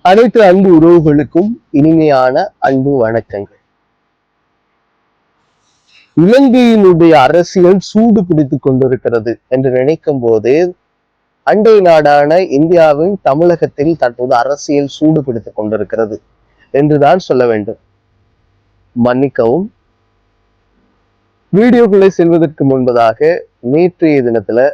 அனைத்து அன்பு உறவுகளுக்கும் இனிமையான அன்பு வணக்கங்கள். இலங்கையினுடைய அரசியல் சூடு பிடித்துக் கொண்டிருக்கிறது என்று நினைக்கும் போது அண்டை நாடான இந்தியாவின் தமிழகத்தில் தற்போது அரசியல் சூடு பிடித்துக் கொண்டிருக்கிறது என்றுதான் சொல்ல வேண்டும். மன்னிக்கவும். வீடியோக்களை செல்வதற்கு முன்பதாக நேற்றைய தினத்துல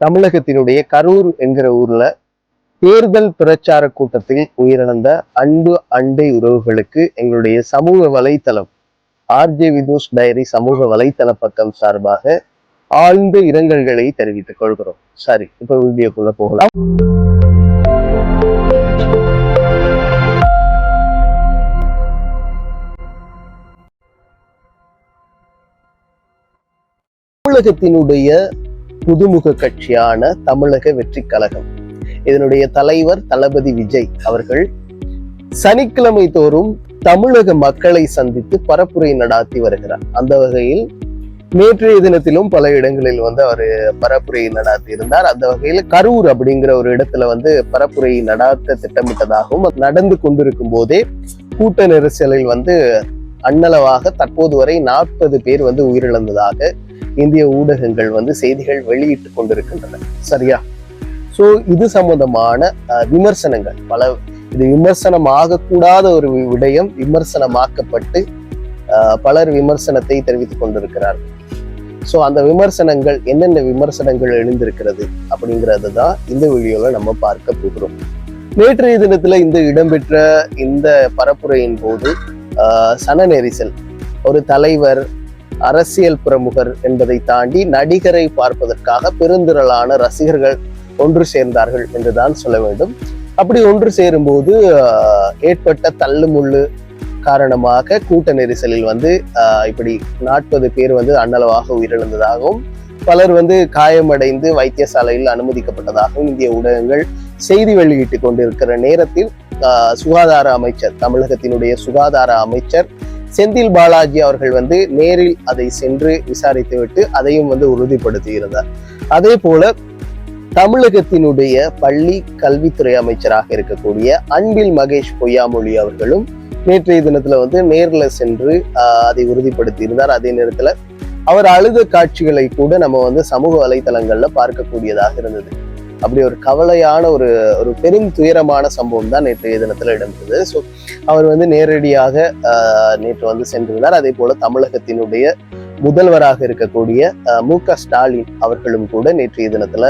தமிழகத்தினுடைய கரூர் என்கிற ஊர்ல தேர்தல் பிரச்சார கூட்டத்தில் உயிரிழந்த அன்பு அண்டை உறவுகளுக்கு எங்களுடைய சமூக வலைத்தளம் ஆர்ஜே விதோஸ் டைரி சமூக வலைத்தள பக்கம் சார்பாக ஆழ்ந்த இரங்கல்களை தெரிவித்துக் கொள்கிறோம். சரி, இப்ப வீடியோக்குள்ள போகலாம். தமிழகத்தினுடைய புதுமுக கட்சியான தமிழக வெற்றி கழகம், இதனுடைய தலைவர் தளபதி விஜய் அவர்கள் சனிக்கிழமை தோறும் தமிழக மக்களை சந்தித்து பரப்புரை நடாத்தி வருகிறார். அந்த வகையில் நேற்றைய தினத்திலும் பல இடங்களில் அவர் பரப்புரை நடாத்தி இருந்தார். அந்த வகையில் கரூர் அப்படிங்கிற ஒரு இடத்துல பரப்புரை நடாத்த திட்டமிட்டதாகவும் நடந்து கொண்டிருக்கும் போதே கூட்ட நெரிசலில் அண்ணளவாக தற்போது வரை 40 பேர் உயிரிழந்ததாக இந்திய ஊடகங்கள் செய்திகள் வெளியிட்டு கொண்டிருக்கின்றன. சரியா? சோ இது சம்பந்தமான விமர்சனங்கள் இது விமர்சனமாக கூடாத ஒரு விடயம் விமர்சனமாக்கப்பட்டு பலர் விமர்சனத்தை தெரிவித்துக் கொண்டிருக்கிறார்கள். சோ அந்த விமர்சனங்கள் என்னென்ன விமர்சனங்கள் எழுந்திருக்கிறது அப்படிங்கிறது தான் இந்த வீடியோல நம்ம பார்க்க போகிறோம். நேற்றைய தினத்துல இடம்பெற்ற இந்த பரப்புரையின் போது சன நெரிசல், ஒரு தலைவர் அரசியல் பிரமுகர் என்பதை தாண்டி நடிகரை பார்ப்பதற்காக பெருந்திரளான ரசிகர்கள் ஒன்று சேர்ந்தார்கள் என்றுதான் சொல்ல வேண்டும். அப்படி ஒன்று சேரும் போது ஏற்பட்ட தள்ளுமுள்ளு காரணமாக கூட்ட நெரிசலில் இப்படி 40 பேர் அண்ணளவாக உயிரிழந்ததாகவும் பலர் காயமடைந்து வைத்தியசாலையில் அனுமதிக்கப்பட்டதாகவும் இந்திய ஊடகங்கள் செய்தி வெளியிட்டு கொண்டிருக்கிற நேரத்தில் சுகாதார அமைச்சர், தமிழகத்தினுடைய சுகாதார அமைச்சர் செந்தில் பாலாஜி அவர்கள் நேரில் அதை சென்று விசாரித்துவிட்டு அதையும் உறுதிப்படுத்தி இருந்தார். அதே போல தமிழகத்தினுடைய பள்ளி கல்வித்துறை அமைச்சராக இருக்கக்கூடிய அன்பில் மகேஷ் பொய்யாமொழி அவர்களும் நேற்றைய தினத்துல நேர்ல சென்று அதை உறுதிப்படுத்தி இருந்தார். அதே நேரத்துல அவர் அழுத காட்சிகளை கூட நம்ம சமூக வலைத்தளங்கள்ல பார்க்கக்கூடியதாக இருந்தது. அப்படி ஒரு கவலையான ஒரு பெரும் துயரமான சம்பவம் தான் நேற்றைய தினத்துல இடம்பெற்றது. ஸோ அவர் நேரடியாக நேற்று சென்றிருந்தார். அதே போல தமிழகத்தினுடைய முதல்வராக இருக்கக்கூடிய மு.க. ஸ்டாலின் அவர்களும் கூட நேற்றைய தினத்துல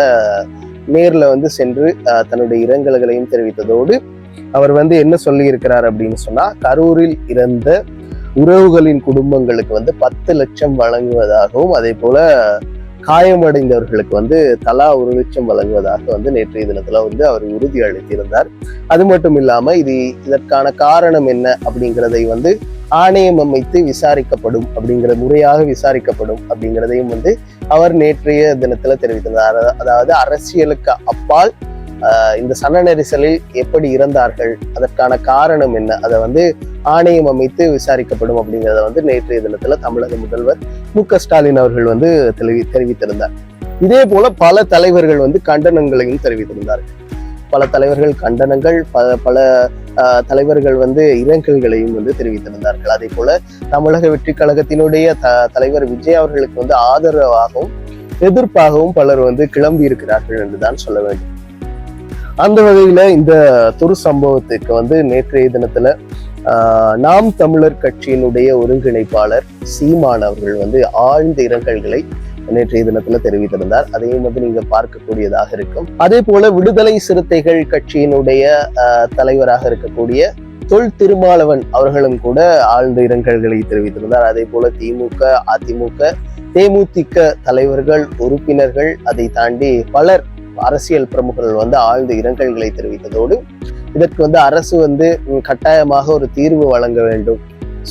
நேர்ல சென்று தன்னுடைய இரங்கல்களையும் தெரிவித்ததோடு அவர் என்ன சொல்லி இருக்கிறார் அப்படின்னு சொன்னா, கரூரில் இறந்த உறவுகளின் குடும்பங்களுக்கு 10 லட்சம் வழங்குவதாகவும் அதே போல காயமடைந்தவர்களுக்கு தலா 1 லட்சம் வழங்குவதாக நேற்றைய தினத்துல அவர் உறுதி அளித்திருந்தார். அது மட்டும் இல்லாம இதற்கான காரணம் என்ன அப்படிங்கிறதை ஆணையம் அமைத்து விசாரிக்கப்படும், முறையாக விசாரிக்கப்படும் அப்படிங்கிறதையும் அவர் நேற்றைய தினத்துல தெரிவித்திருந்தார். அதாவது அரசியலுக்கு அப்பால் இந்த சன நெரிசலில் எப்படி இறந்தார்கள், அதற்கான காரணம் என்ன, அதை ஆணையம் அமைத்து விசாரிக்கப்படும் அப்படிங்கிறத நேற்றைய தினத்துல தமிழக முதல்வர் மு.க. ஸ்டாலின் அவர்கள் தெரிவித்திருந்தார். இதே போல பல தலைவர்கள் கண்டனங்களையும் தெரிவித்திருந்தார்கள். பல தலைவர்கள் கண்டனங்கள், பல தலைவர்கள் இரங்கல்களையும் தெரிவித்திருந்தார்கள். அதே போல தமிழக வெற்றி கழகத்தினுடைய தலைவர் விஜய் அவர்களுக்கு ஆதரவாகவும் எதிர்ப்பாகவும் பலர் கிளம்பி இருக்கிறார்கள் என்றுதான் சொல்ல வேண்டும். அந்த வகையில இந்த துரு சம்பவத்துக்கு நேற்றைய தினத்துல நாம் தமிழர் கட்சியினுடைய ஒருங்கிணைப்பாளர் சீமான் அவர்கள் ஆழ்ந்த இரங்கல்களை நேற்றைய தினத்துல தெரிவித்திருந்தார். அதையும் நீங்க பார்க்கக்கூடியதாக இருக்கும். அதே போல விடுதலை சிறுத்தைகள் கட்சியினுடைய தலைவராக இருக்கக்கூடிய தொல் திருமாவளவன் அவர்களும் கூட ஆழ்ந்த இரங்கல்களை தெரிவித்திருந்தார். அதே போல திமுக, அதிமுக, தேமுதிக தலைவர்கள், உறுப்பினர்கள், அதை தாண்டி பலர் அரசியல் பிரமுகர்கள் ஆழ்ந்த இரங்கல்களை தெரிவித்ததோடு இதற்கு அரசு கட்டாயமாக ஒரு தீர்வு வழங்க வேண்டும்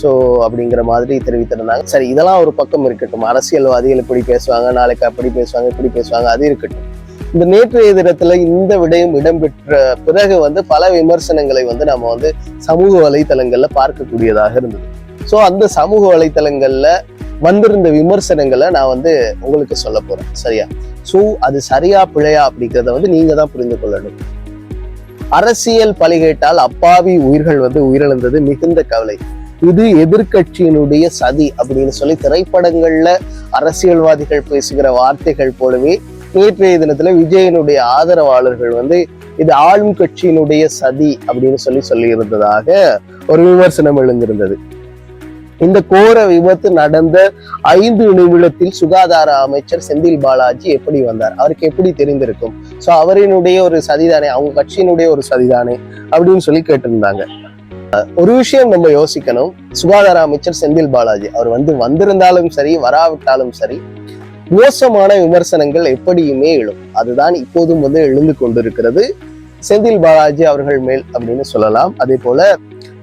சோ அப்படிங்கிற மாதிரி தெரிவித்திருந்தாங்க. சரி, இதெல்லாம் ஒரு பக்கம் இருக்கட்டும். அரசியல்வாதிகள் இப்படி பேசுவாங்க, நாளைக்கு அப்படி பேசுவாங்க, இப்படி பேசுவாங்க, அது இருக்கட்டும். இந்த நேற்றைய தினத்துல இந்த விடயம் இடம்பெற்ற பிறகு பல விமர்சனங்களை நம்ம சமூக வலைத்தளங்கள்ல பார்க்கக்கூடியதாக இருந்தது. சோ அந்த சமூக வலைத்தளங்கள்ல வந்திருந்த விமர்சனங்களை நான் உங்களுக்கு சொல்ல போறேன். சரியா? சோ அது சரியா பிழையா அப்படிங்கிறத நீங்க தான் புரிந்து கொள்ளணும். அரசியல் பலிகேட்டால் அப்பாவி உயிர்கள் வந்து உயிரிழந்தது மிகுந்த கவலை. இது எதிர்கட்சியினுடைய சதி அப்படின்னு சொல்லி திரைப்படங்கள்ல அரசியல்வாதிகள் பேசுகிற வார்த்தைகள் போலவே நேற்றைய தினத்துல விஜயனுடைய ஆதரவாளர்கள் வந்து இது ஆளும் கட்சியினுடைய சதி அப்படின்னு சொல்லி இருந்ததாக ஒரு விமர்சனம் எழுந்திருந்தது. இந்த கோர விபத்து நடந்த 5 நிமிடத்தில் சுகாதார அமைச்சர் செந்தில் பாலாஜி எப்படி வந்தார், அவருக்கு எப்படி தெரிந்திருக்கும்? சோ அவரினுடைய ஒரு சதிதானே, அவங்க கட்சியினுடைய ஒரு சதிதானே அப்படின்னு சொல்லி கேட்டிருந்தாங்க. ஒரு விஷயம் நம்ம யோசிக்கணும். சுகாதார அமைச்சர் செந்தில் பாலாஜி அவர் வந்திருந்தாலும் சரி வராவிட்டாலும் சரி மோசமான விமர்சனங்கள் எப்படியுமே எழும். அதுதான் இப்போதும் எழுந்து கொண்டிருக்கிறது செந்தில் பாலாஜி அவர்கள் மேல் அப்படின்னு சொல்லலாம். அதே போல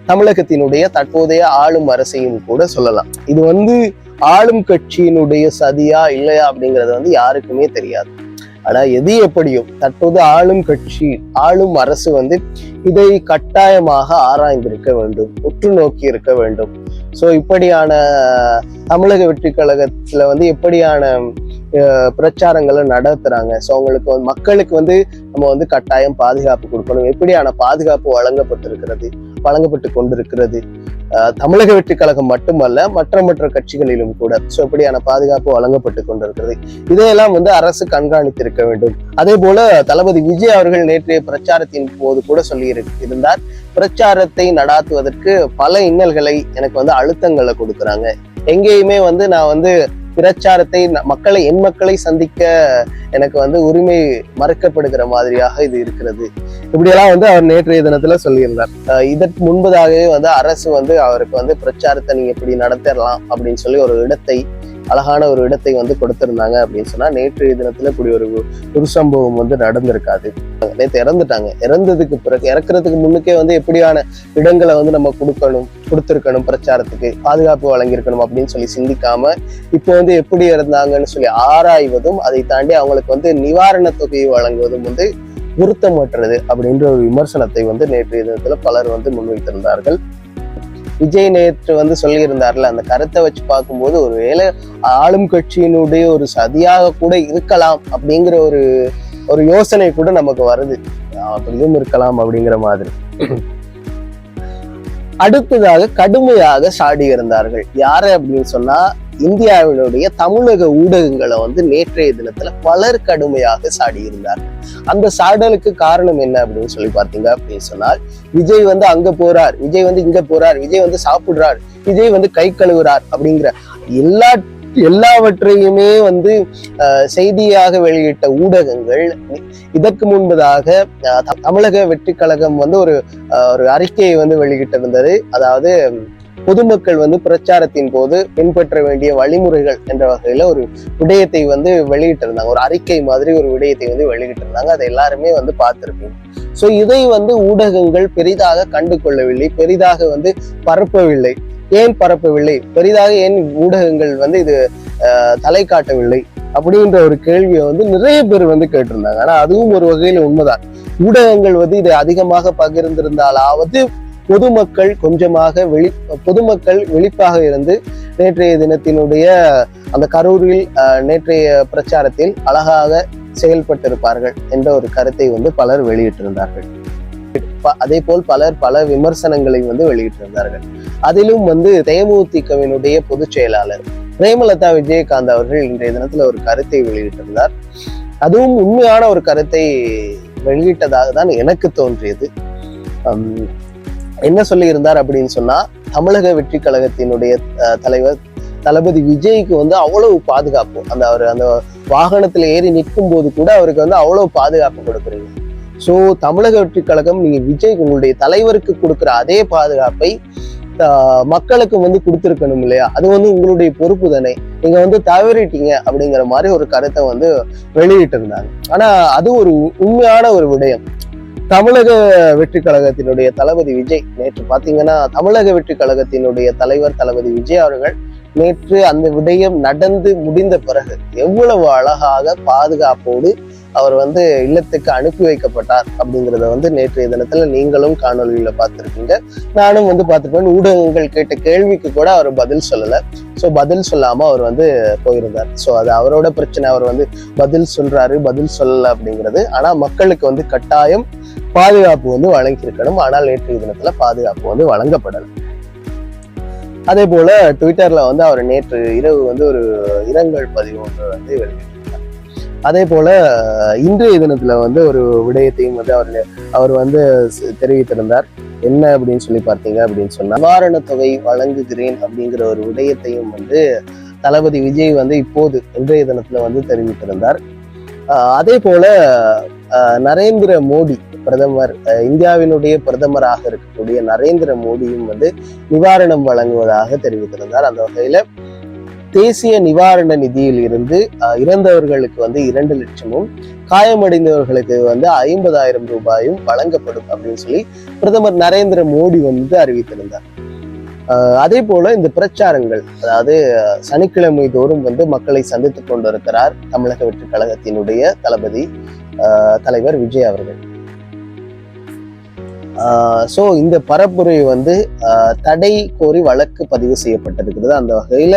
தமிழகத்தினுடைய தற்போதைய ஆளும் அரசையும் கூட சொல்லலாம். இது ஆளும் கட்சியினுடைய சதியா இல்லையா அப்படிங்கிறது யாருக்குமே தெரியாது. ஆனா எது எப்படியும் தற்போது ஆளும் அரசு இதை கட்டாயமாக ஆராய்ந்திருக்க வேண்டும், உற்று நோக்கி இருக்க வேண்டும். சோ இப்படியான தமிழக வெற்றி கழகத்துல எப்படியான பிரச்சாரங்களை நடத்துறாங்க, சோ அவங்களுக்கு மக்களுக்கு நம்ம கட்டாயம் பாதுகாப்பு கொடுக்கணும், எப்படியான பாதுகாப்பு வழங்கப்பட்டு கொண்டிருக்கிறது. தமிழக வெற்றி கழகம் மட்டுமல்ல மற்ற கட்சிகளிலும் கூட சோ இப்படியான பாதுகாப்பு வழங்கப்பட்டு கொண்டிருக்கிறது. இதையெல்லாம் அரசு கண்காணித்திருக்க வேண்டும். அதே போல தளபதி விஜய் அவர்கள் நேற்றைய பிரச்சாரத்தின் போது கூட சொல்லி இருந்தார், பிரச்சாரத்தை நடாத்துவதற்கு பல இன்னல்களை எனக்கு அழுத்தங்களை கொடுக்குறாங்க, எங்கேயுமே நான் பிரச்சாரத்தை என் மக்களை சந்திக்க எனக்கு உரிமை மறுக்கப்படுகிற மாதிரியாக இது இருக்கிறது. இப்படியெல்லாம் அவர் நேற்றைய தினத்துல சொல்லியிருந்தார். இதற்கு முன்பதாகவே அரசு அவருக்கு பிரச்சாரத்தை நீங்க எப்படி நடத்தலாம் அப்படின்னு சொல்லி அழகான ஒரு இடத்தை கொடுத்திருந்தாங்க அப்படின்னு சொன்னா நேற்றைய தினத்துல இப்படி ஒரு சம்பவம் நடந்திருக்காது. நேற்று இறந்துட்டாங்க. இறந்ததுக்கு பிறகு இறக்குறதுக்கு முன்னுக்கே எப்படியான இடங்களை நம்ம கொடுத்திருக்கணும், பிரச்சாரத்துக்கு பாதுகாப்பு வழங்கியிருக்கணும் அப்படின்னு சொல்லி சிந்திக்காம இப்போ எப்படி இருந்தாங்கன்னு சொல்லி ஆராய்வதும் அதை தாண்டி அவங்களுக்கு நிவாரண தொகையை வழங்குவதும் பொருத்தமற்றது அப்படின்ற ஒரு விமர்சனத்தை நேற்றைய தினத்துல பலர் முன்வைத்திருந்தார்கள். விஜய் நேற்று சொல்லியிருந்தார்ல, அந்த கருத்தை வச்சு பார்க்கும்போது ஒருவேளை ஆளும் கட்சியினுடைய ஒரு சதியாக கூட இருக்கலாம் அப்படிங்கிற ஒரு யோசனை கூட நமக்கு வருது. அப்படியும் இருக்கலாம் அப்படிங்கிற மாதிரி. அடுத்ததாக கடுமையாக சாடி இருந்தார்கள். யாரு அப்படின்னு சொன்னா இந்தியாவினுடைய தமிழக ஊடகங்களை நேற்றைய தினத்துல பலர் கடுமையாக சாடி இருந்தார்கள். அந்த சாடலுக்கு காரணம் என்ன அப்படின்னு சொல்லி பார்த்தீங்க அப்படின்னு சொன்னால், விஜய் அங்க போறார், விஜய் இங்க போறார், விஜய் சாப்பிடுறார், விஜய் கை கழுவுறார் அப்படிங்கிற எல்லாவற்றையுமே செய்தியாக வெளியிட்ட ஊடகங்கள் இதற்கு முன்பதாக தமிழக வெற்றி கழகம் ஒரு அறிக்கையை வெளியிட்டிருந்தது. அதாவது பொதுமக்கள் பிரச்சாரத்தின் போது பின்பற்ற வேண்டிய வழிமுறைகள் என்ற வகையில ஒரு விடயத்தை வெளியிட்டிருந்தாங்க. ஒரு அறிக்கை மாதிரி ஒரு விடயத்தை வெளியிட்டிருந்தாங்க. அதை எல்லாருமே பார்த்திருப்பீங்க. சோ இதை ஊடகங்கள் பெரிதாக கண்டு கொள்ளவில்லை, பெரிதாக பரப்பவில்லை. ஏன் பரப்பவில்லை, பெரிதாக ஏன் ஊடகங்கள் இது தலை காட்டவில்லை அப்படின்ற ஒரு கேள்வியை நிறைய பேர் கேட்டிருந்தாங்க. ஆனா அதுவும் ஒரு வகையில உண்மைதான். ஊடகங்கள் இதை அதிகமாக பகிர்ந்திருந்தாலாவது பொதுமக்கள் பொதுமக்கள் விழிப்பாக இருந்து நேற்றைய தினத்தினுடைய அந்த கரூரில் நேற்றைய பிரச்சாரத்தில் அழகாக செயல்பட்டிருப்பார்கள் என்ற ஒரு கருத்தை பலர் வெளியிட்டிருந்தார்கள். அதே போல் பல விமர்சனங்களை வெளியிட்டிருந்தார்கள். அதிலும் தேமுதிகவினுடைய பொதுச் செயலாளர் பிரேமலதா விஜயகாந்த் அவர்கள் இன்றைய தினத்துல ஒரு கருத்தை வெளியிட்டிருந்தார். அதுவும் உண்மையான ஒரு கருத்தை வெளியிட்டதாக தான் எனக்கு தோன்றியது. என்ன சொல்லி இருந்தார் அப்படின்னு சொன்னா, தமிழக வெற்றி கழகத்தினுடைய தலைவர் தளபதி விஜய்க்கு அவ்வளவு பாதுகாப்பு, அவர் அந்த வாகனத்துல ஏறி நிற்கும் போது கூட அவருக்கு அவ்வளவு பாதுகாப்பு கொடுக்குறீங்க. சோ தமிழக வெற்றி கழகம் நீங்க விஜய் உங்களுடைய தலைவருக்கு கொடுக்குற அதே பாதுகாப்பை மக்களுக்கு கொடுத்திருக்கணும் இல்லையா? அது உங்களுடைய பொறுப்பு தானே, நீங்க தவறிட்டீங்க அப்படிங்கிற மாதிரி ஒரு கருத்தை வெளியிட்டு இருந்தாங்க. ஆனா அது ஒரு உண்மையான ஒரு விடயம். தமிழக வெற்றி கழகத்தினுடைய தளபதி விஜய் நேற்று பாத்தீங்கன்னா, தமிழக வெற்றி கழகத்தினுடைய தலைவர் தளபதி விஜய் அவர்கள் நேற்று அந்த விடயம் நடந்து முடிந்த பிறகு எவ்வளவு அழகாக பாதுகாப்போடு அவர் வந்து இல்லத்துக்கு அனுப்பி வைக்கப்பட்டார் அப்படிங்கிறத வந்து நேற்றைய தினத்துல நீங்களும் காணொலியில பார்த்திருக்கீங்க, நானும் வந்து பார்த்திருப்பேன். ஊடகங்கள் கேட்ட கேள்விக்கு கூட அவர் பதில் சொல்லல. ஸோ பதில் சொல்லாம அவர் வந்து போயிருந்தார். ஸோ அது அவரோட பிரச்சனை. அவர் வந்து பதில் சொல்றாரு, பதில் சொல்லல அப்படிங்கிறது. ஆனா மக்களுக்கு வந்து கட்டாயம் பாதுகாப்பு வந்து வழங்கியிருக்கணும். ஆனால் நேற்றைய தினத்துல பாதுகாப்பு வந்து வழங்கப்படலை. அதே போல ட்விட்டர்ல வந்து அவர் நேற்று இரவு வந்து ஒரு இரங்கல் பதிவு ஒன்று வந்து வெளியிட்டிருந்தார். அதே போல இன்றைய தினத்துல வந்து ஒரு விடயத்தையும் வந்து அவர் வந்து தெரிவித்திருந்தார். என்ன அப்படின்னு சொல்லி பார்த்தீங்க அப்படின்னு சொன்னா, நிவாரண தொகை வழங்குகிறேன் அப்படிங்கிற ஒரு விடயத்தையும் வந்து தளபதி விஜய் வந்து இப்போது இன்றைய தினத்துல வந்து தெரிவித்திருந்தார். அதே போல நரேந்திர மோடி பிரதமர், இந்தியாவினுடைய பிரதமராக இருக்கக்கூடிய நரேந்திர மோடியும் வந்து நிவாரணம் வழங்குவதாக தெரிவித்திருந்தார். அந்த வகையில தேசிய நிவாரண நிதியில் இருந்து இறந்தவர்களுக்கு வந்து 2 லட்சமும் காயமடைந்தவர்களுக்கு வந்து 50,000 ரூபாயும் வழங்கப்படும் அப்படின்னு சொல்லி பிரதமர் நரேந்திர மோடி வந்து அறிவித்திருந்தார். அதே போல இந்த பிரச்சாரங்கள், அதாவது சனிக்கிழமை தோறும் வந்து மக்களை சந்தித்துக் கொண்டிருக்கிறார் தமிழக வெற்றி கழகத்தினுடைய தலைவர் விஜய் அவர்கள். ஸோ இந்த பரப்புரை வந்து தடை கோரி வழக்கு பதிவு செய்யப்பட்டிருக்கிறது. அந்த வகையில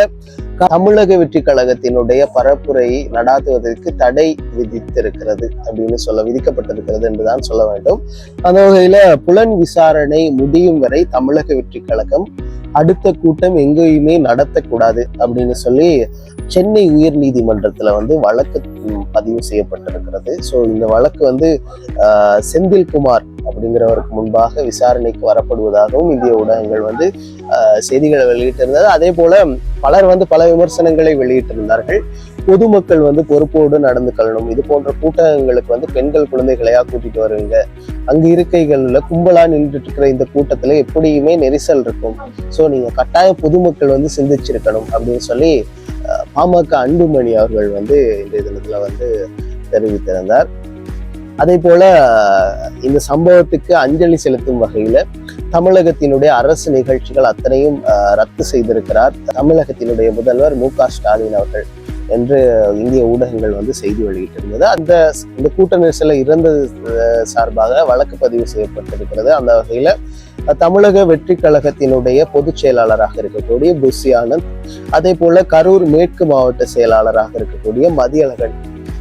தமிழக வெற்றி கழகத்தினுடைய பரப்புரை நடாத்துவதற்கு தடை விதித்திருக்கிறது அப்படின்னு விதிக்கப்பட்டிருக்கிறது என்றுதான் சொல்ல வேண்டும். அந்த வகையில புலன் விசாரணை முடியும் வரை தமிழக வெற்றி கழகம் அடுத்த கூட்டம் எங்கேயுமே நடத்தக்கூடாது அப்படின்னு சொல்லி சென்னை உயர் நீதிமன்றத்துல வந்து வழக்கு பதிவு செய்யப்பட்டிருக்கிறது. ஸோ இந்த வழக்கு வந்து செந்தில்குமார் அப்படிங்கிறவருக்கு முன்பாக விசாரணைக்கு வரப்படுவதாகவும் இந்திய ஊடகங்கள் வந்து செய்திகளை வெளியிட்டிருந்தது. அதே போல பலர் வந்து பல விமர்சனங்களை வெளியிட்டிருந்தார்கள். பொதுமக்கள் வந்து பொறுப்போடு நடந்து கொள்ளணும், இது போன்ற கூட்டங்களுக்கு வந்து பெண்கள் குழந்தைகளையா கூட்டிட்டு வருவீங்க, அங்கு இருக்கைகள்ல கும்பலா நின்றுட்டு இருக்கிற இந்த கூட்டத்துல எப்படியுமே நெரிசல் இருக்கும், ஸோ நீங்க கட்டாயம் பொதுமக்கள் வந்து சிந்திச்சிருக்கணும் அப்படின்னு சொல்லி பாமக அன்புமணி அவர்கள் வந்து இந்த தினத்துல வந்து தெரிவித்திருந்தார். அதே போல இந்த சம்பவத்துக்கு அஞ்சலி செலுத்தும் வகையில தமிழகத்தினுடைய அரசு நிகழ்ச்சிகள் அத்தனையும் ரத்து செய்திருக்கிறார் தமிழகத்தினுடைய முதல்வர் மு.க.ஸ்டாலின் அவர்கள் என்று இந்திய ஊடகங்கள் வந்து செய்தி வெளியிட்டிருந்தது. இந்த கூட்ட நெரிசல இறந்தது சார்பாக வழக்கு பதிவு செய்யப்பட்டிருக்கிறது. அந்த வகையில தமிழக வெற்றி கழகத்தினுடைய பொதுச் செயலாளராக இருக்கக்கூடிய புஷி ஆனந்த், அதே போல கரூர் மேற்கு மாவட்ட செயலாளராக இருக்கக்கூடிய மதியழகன்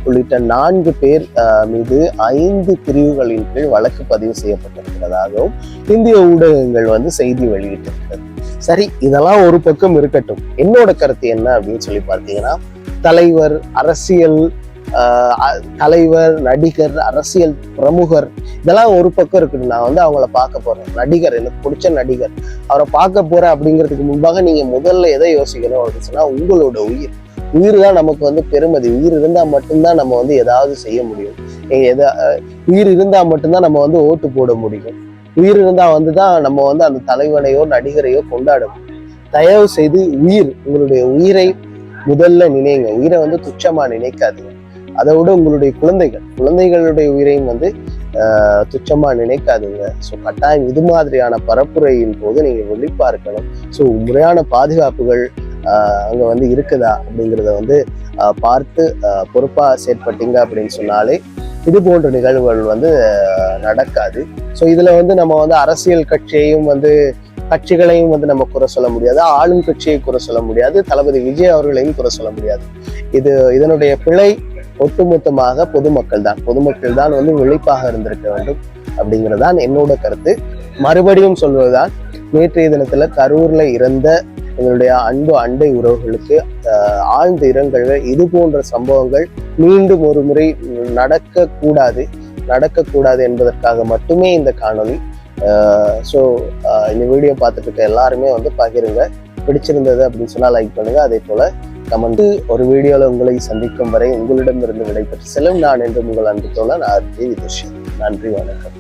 உள்ளிட்ட 4 பேர் மீது 5 பிரிவுகளின் கீழ் வழக்கு பதிவு செய்யப்பட்டிருக்கிறதாகவும் இந்திய ஊடகங்கள் வந்து செய்தி வெளியிட்டிருக்கிறது. சரி, இதெல்லாம் ஒரு பக்கம் இருக்கட்டும். என்னோட கருத்து என்ன அப்படின்னு சொல்லி பார்த்தீங்கன்னா, தலைவர், நடிகர், அரசியல் பிரமுகர் இதெல்லாம் ஒரு பக்கம் இருக்குது. நான் வந்து அவங்கள பார்க்க போறேன், நடிகர், எனக்கு பிடிச்ச நடிகர், அவரை பார்க்க போறேன் அப்படிங்கிறதுக்கு முன்பாக நீங்க முதல்ல எதை யோசிக்கணும் அப்படின்னு சொன்னா, உங்களோட உயிர் தான் நமக்கு வந்து பெருமதி. உயிர் இருந்தா மட்டும்தான் நம்ம வந்து ஏதாவது செய்ய முடியும். உயிர் இருந்தா மட்டும்தான் நம்ம வந்து ஓட்டு போட முடியும். உயிர் இருந்தா வந்துதான் நம்ம வந்து அந்த தலைவனையோ நடிகரையோ கொண்டாட முடியும். தயவு செய்து உங்களுடைய உயிரை முதல்ல நினைங்க. உயிரை வந்து துச்சமா நினைக்காதீங்க. அதை விட உங்களுடைய குழந்தைகளுடைய உயிரையும் வந்து துச்சமா நினைக்காதீங்க. ஸோ கட்டாயம் இது மாதிரியான பரப்புரையின் போது நீங்க விழிப்பா இருக்கணும். ஸோ முறையான பாதுகாப்புகள் அங்க வந்து இருக்குதா அப்படிங்கிறத வந்து பார்த்து பொறுப்பா செயற்பட்டீங்க அப்படின்னு சொன்னாலே இது போன்ற நிகழ்வுகள் வந்து நடக்காது. ஸோ இதுல வந்து நம்ம வந்து அரசியல் கட்சிகளையும் வந்து நம்ம குறை சொல்ல முடியாது, ஆளும் கட்சியை குறை சொல்ல முடியாது, தளபதி விஜய் அவர்களையும் குறை சொல்ல முடியாது. இதனுடைய பிழை ஒட்டுமொத்தமாக பொதுமக்கள் தான் வந்து விழிப்பாக இருந்திருக்க வேண்டும் அப்படிங்கிறதான் என்னோட கருத்து. மறுபடியும் சொல்வதுதான், நேற்றைய தினத்துல கரூர்ல இறந்த எங்களுடைய அன்பு அண்டை உறவுகளுக்கு ஆழ்ந்த இரங்கல்கள். இது போன்ற சம்பவங்கள் மீண்டும் ஒரு முறை நடக்கக்கூடாது என்பதற்காக மட்டுமே இந்த காணொளி. ஸோ இந்த வீடியோ பார்த்துட்டு இருக்க எல்லாருமே வந்து பகிருங்க. பிடிச்சிருந்தது அப்படின்னு சொன்னா லைக் பண்ணுங்க. அதே போல கமெண்ட். ஒரு வீடியோல உங்களை சந்திக்கும் வரை உங்களிடமிருந்து விடைபெற்று செல்லும் நான் என்று உங்கள் அன்பு தோழன் ஆர்ஜே விதுஷன். நன்றி, வணக்கம்.